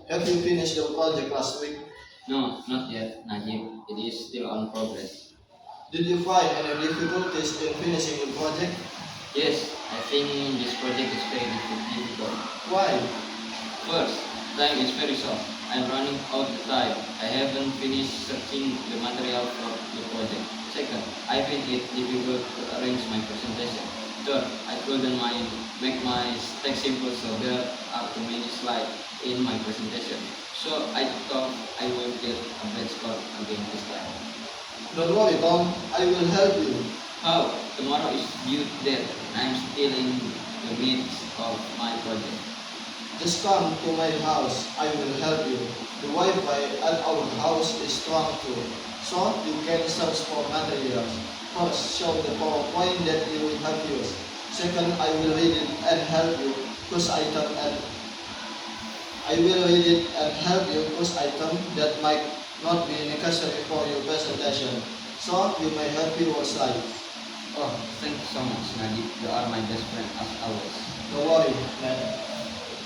Have you finished the project last week? No, not yet, Najib. It is still on progress. Did you find any difficulties in finishing the project? Yes, I think this project is very difficult. Why? First, time is very short. I'm running out of time. I haven't finished searching the material for the project. Second, I find it difficult to arrange my presentation. Third, I couldn't make my text simple so there are too many slides in my presentation. So I thought I will get a bad score again this time. Don't worry, Tom. I will help you. How? Tomorrow is due date. I'm still in the midst of my project. Just come to my house. I will help you. The Wi-Fi at our house is strong too, so you can search for materials. First, show the PowerPoint that you have used. Second, I will read it and help you because I will read it and help you because item that might not be necessary for your presentation. So you may help your slide. Oh, thank you so much, Najib. You are my best friend as always. Don't worry, man.